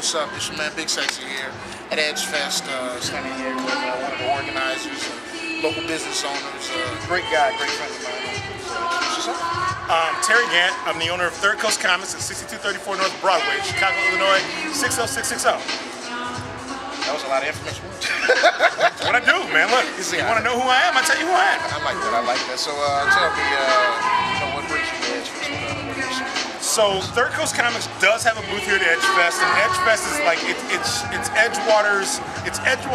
what's up? It's your man Big Sexy here at Edgefest, standing here with one of the organizers and local business owners. Great guy, great friend of mine. Terry Gant. I'm the owner of Third Coast Comics at 6234 North Broadway, Chicago, Illinois, 60660. That was a lot of information. That's what I do, man. Look, you want to know who I am? I tell you who I am. I like that. I like that. So tell me, what brings you to Edgefest? What do you see? So Third Coast Comics does have a booth here at Edgefest, and Edgefest is like it's Edgewater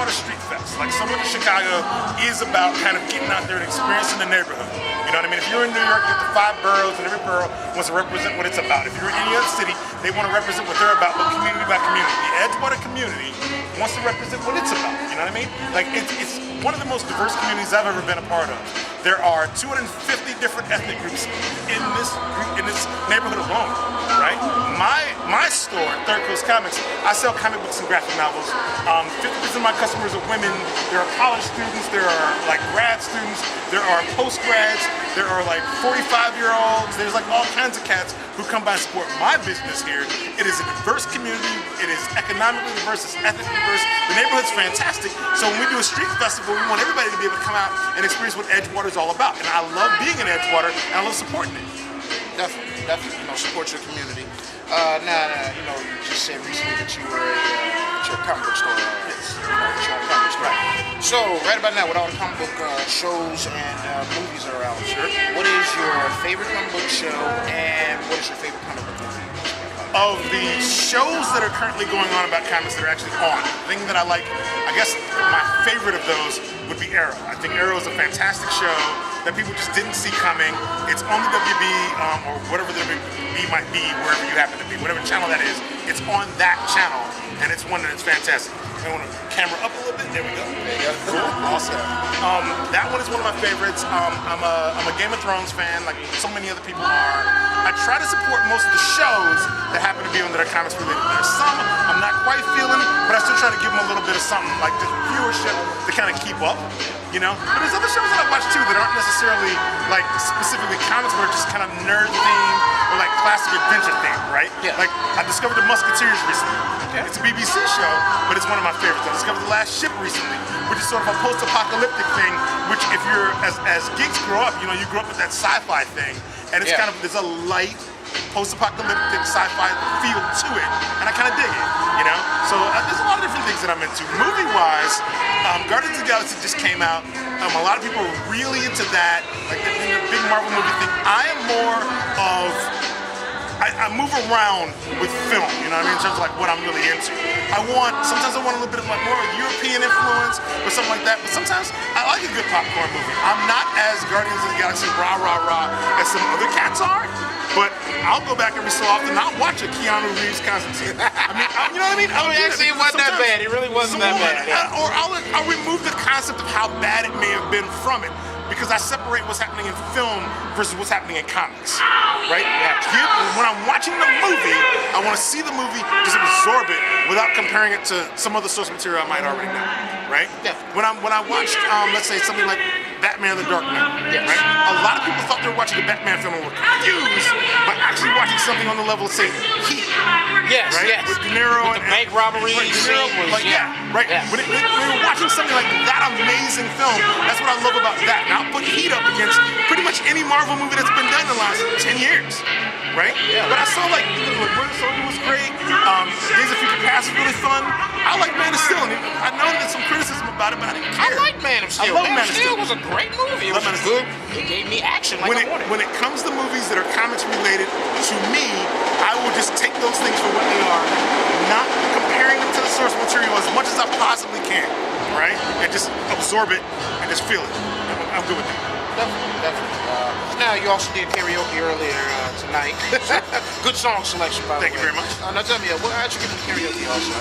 Street Fest. Like similar to Chicago, is about kind of getting out there and experiencing the neighborhood. You know what I mean? If you're in New York, you get the 5 boroughs, and every borough wants to represent what it's about. If you're in any other city, they want to represent what they're about, but community by community. The Edgewater community wants to represent what it's about. You know what I mean? Like it's one of the most diverse communities I've ever been a part of. There are 250 different ethnic groups in this neighborhood alone, right? My store, Third Coast Comics, I sell comic books and graphic novels. 50% of my customers are women. There are college students. There are like grad students. There are post-grads. There are like 45-year-olds. There's like all kinds of cats who come by and support my business here. It is a diverse community. It is economically diverse. It's ethnically diverse. The neighborhood's fantastic. So when we do a street festival, we want everybody to be able to come out and experience what Edgewater is all about. And I love being in Edgewater, and I love supporting it. Definitely, support your community. Now, you just said recently that you were a comic book store. Yes. That you own a comic book store. Right. So, right about now, with all the comic book shows and movies that are out, sure. What is your favorite comic book show, and what is your favorite comic book movie? Of the shows that are currently going on about comics that are actually on, the thing that I like, I guess my favorite of those would be Arrow. I think Arrow is a fantastic show that people just didn't see coming. It's on the WB or whatever the WB might be, wherever you happen to be, whatever channel that is. It's on that channel, and it's one that is fantastic. I want to camera up a little bit. There we go. Cool. Awesome. That one is one of my favorites. I'm a Game of Thrones fan, like so many other people are. I try to support most of the shows that happen to be on that are comics related. There's some I'm not quite feeling, but I still try to give them a little bit of something, like just viewership to kind of keep up, you know? But there's other shows that I watch too that aren't necessarily like specifically comics, but are just kind of nerd themed or like classic adventure themed, right? Yeah. Like I discovered The Musketeers recently. Okay. It's a BBC show, but it's one of my favorites. I discovered The Last Ship recently, which is sort of a post-apocalyptic thing, which if you're, as geeks grow up, you grow up with that sci-fi thing, and it's kind of, there's a light post-apocalyptic sci-fi feel to it, and I kind of dig it, you know? So there's a lot of different things that I'm into. Movie-wise, Guardians of the Galaxy just came out. A lot of people are really into that, like the big Marvel movie thing. I am more of, I move around with film, you know what I mean, in terms of like what I'm really into. Sometimes I want a little bit of like more European influence or something like that, but sometimes I like a good popcorn movie. I'm not as Guardians of the Galaxy rah rah rah as some other cats are, but I'll go back every so often and I'll watch a Keanu Reeves Constantine. I mean, you know what I mean? Actually, it wasn't that bad. It really wasn't that bad. Or I'll remove the concept of how bad it may have been from it, because I separate what's happening in film versus what's happening in comics, right? When I'm watching the movie, I want to see the movie, just absorb it without comparing it to some other source material I might already know, right? Yeah. When I watched, let's say something like Batman: The Dark Knight, right? A lot of people thought they were watching the Batman film and were confused by actually watching something on the level of, say, Heat. Yes, right? yes. With De Niro with the bank robbery scene was, right? Yeah. When you're watching something like that amazing film, that's what I love about that. And I'll put Heat up against pretty much any Marvel movie that's been done in the last 10 years, right? Yeah. But I saw like Winter Soldier was great. Days of Future Past was really fun. I like Man of Steel. And I know there's some criticism about it, but I didn't care. I like Man of Steel. I love Man of Steel was a great movie. It was good. It gave me action like I wanted. When it comes to movies that are comics related, to me, I will just take those things for what they are, not comparing them to the source material as much as I possibly can, right? And just absorb it and just feel it. I'm good with that. Definitely. Now, you also did karaoke earlier tonight. Good song selection, by the way. Thank you very much. Now, tell me, how'd you get into karaoke also?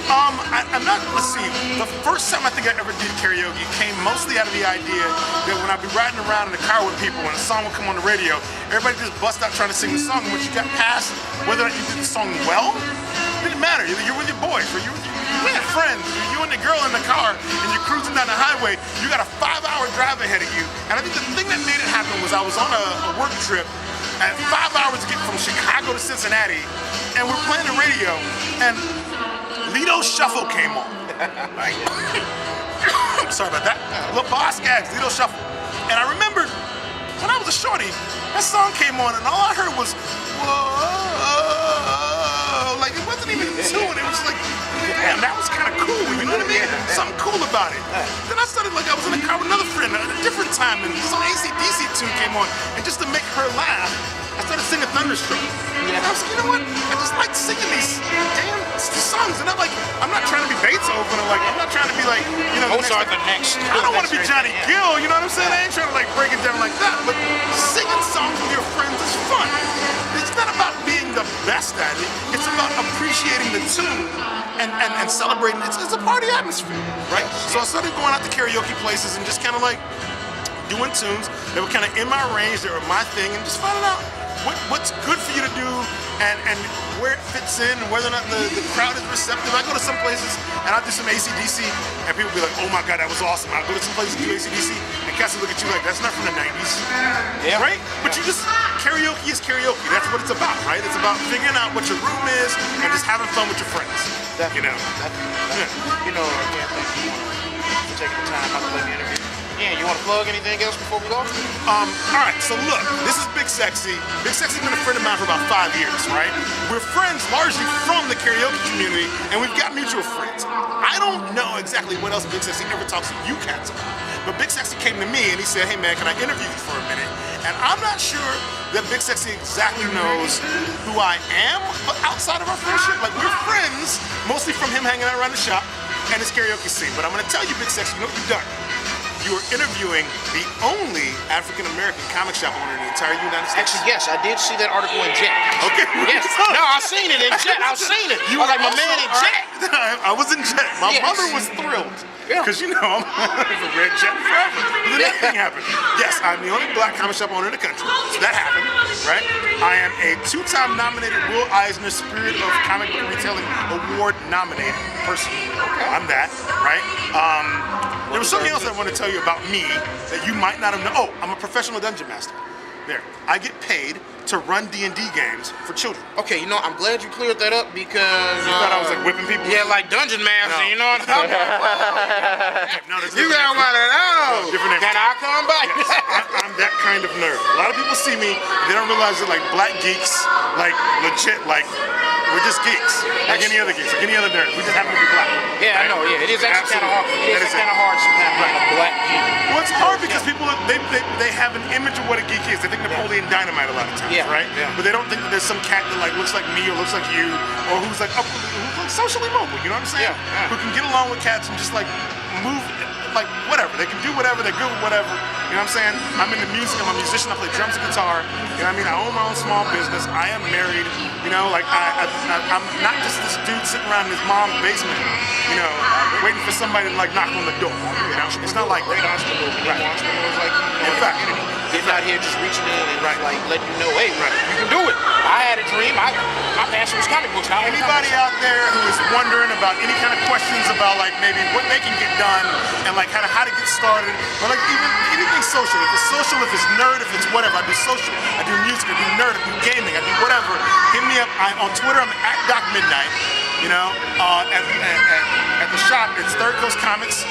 I'm not, let's see, the first time I think I ever did karaoke came mostly out of the idea that when I'd be riding around in the car with people and a song would come on the radio, everybody just bust out trying to sing the song, and once you got past whether or not you did the song well, it didn't matter. You're with your boys, or you're with your friends, you and the girl in the car, and you're cruising down the highway, you got a 5-hour drive ahead of you, and I think the thing that made it happen was I was on a work trip at 5 hours to get from Chicago to Cincinnati, and we're playing the radio, and Lido Shuffle came on. Right? Sorry about that. Little Boss Gags, Lido Shuffle. And I remembered when I was a shorty, that song came on and all I heard was, whoa, like it wasn't even a tune. It was like, damn, that was kind of cool, you know what I mean? Something cool about it. Then I started like I was in the car with another friend at a different time and some AC/DC tune came on and just to make her laugh, I started singing Thunderstruck. And I was like, you know what? I just like singing these damn songs. And I'm not trying to be Beethoven or like, I'm not trying to be like, you know, Mozart the next. I don't want to be Johnny Gill, you know what I'm saying? I ain't trying to like break it down like that. But singing songs with your friends is fun. It's not about being the best at it. It's about appreciating the tune and celebrating. It's a party atmosphere, right? So I started going out to karaoke places and just kind of like doing tunes that were kind of in my range, that were my thing, and just finding out what's good for you to do and where it fits in and whether or not the crowd is receptive. I go to some places and I'll do some AC/DC and people be like, oh my God, that was awesome. I'll go to some places and do AC/DC and cats will look at you like, that's not from the 90s, right? But you just, karaoke is karaoke. That's what it's about, right? It's about figuring out what your room is and just having fun with your friends, you know? You know, again, thank you for taking the time out to play the interview. Yeah, you want to plug anything else before we go? All right, so look, this is Big Sexy. Big Sexy's been a friend of mine for about 5 years, right? We're friends largely from the karaoke community, and we've got mutual friends. I don't know exactly what else Big Sexy ever talks to you cats about, but Big Sexy came to me and he said, hey man, can I interview you for a minute? And I'm not sure that Big Sexy exactly knows who I am, but outside of our friendship, like we're friends, mostly from him hanging out around the shop and his karaoke scene. But I'm gonna tell you, Big Sexy, you know what you've done? You are interviewing the only African-American comic shop owner in the entire United States. Actually, yes, I did see that article in Jet. Okay. Yes. No, I seen it in Jet. I seen it. You were like my man in Jet. I was in Jet. My mother was thrilled. Because you know, I'm for Red Jet forever. But then that thing happened. Yes, I'm the only black comic shop owner in the country. So that happened, right? I am a 2-time nominated Will Eisner Spirit of Comic Book Retailing Award nominated person. I'm that, right? There was something else I want to tell you about me that you might not have known. Oh, I'm a professional dungeon master. There. I get paid to run D&D games for children. Okay, you know, I'm glad you cleared that up because... You thought I was like whipping people? Yeah, like Dungeon Master, you know what I'm talking about? No, You got one of those. Different Can I come back? Yes, I'm that kind of nerd. A lot of people see me, they don't realize that like black geeks, like legit, like we're just geeks. Like any other geeks, like any other nerd. We just happen to be black. Yeah, right? I know, yeah. It is actually kind of hard. It is kind of hard sometimes being a black geek. Well, it's hard because people, they have an image of what a geek is. They think Napoleon Dynamite a lot of times, right? Yeah. But they don't think that there's some cat that like looks like me or looks like you or who's like socially mobile, you know what I'm saying? Yeah. Who can get along with cats and just like move, like whatever. They can do whatever, they're good with whatever. You know what I'm saying? I'm into music, I'm a musician, I play drums and guitar. You know what I mean? I own my own small business. I am married. You know, like I'm not just this dude sitting around in his mom's basement, you know, waiting for somebody to like knock on the door. You know, it's not like great entrepreneur. Right. Entrepreneurs like you. In fact, getting out here just reaching in and like letting you know, hey, you can do it. I had a dream. My passion was comic books. Anybody out there who is wondering about any kind of questions about like maybe what they can get done and like how to get started, or like even anything social. If it's social, if it's nerd, if it's whatever. I do social. I do music. I do nerd. I do gaming. I do whatever. Hit me up. On Twitter, I'm at Doc Midnight. You know, at the shop, it's Third Coast Comics,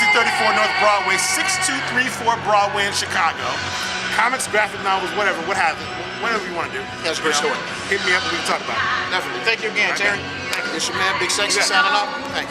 6234 North Broadway, 6234 Broadway in Chicago. Comics, graphic novels, whatever you want to do. That's a great story. Hit me up and we can talk about it. Definitely. Thank you again, Terry. Thank you. This your man, Big Sexy, signing off. Thank you.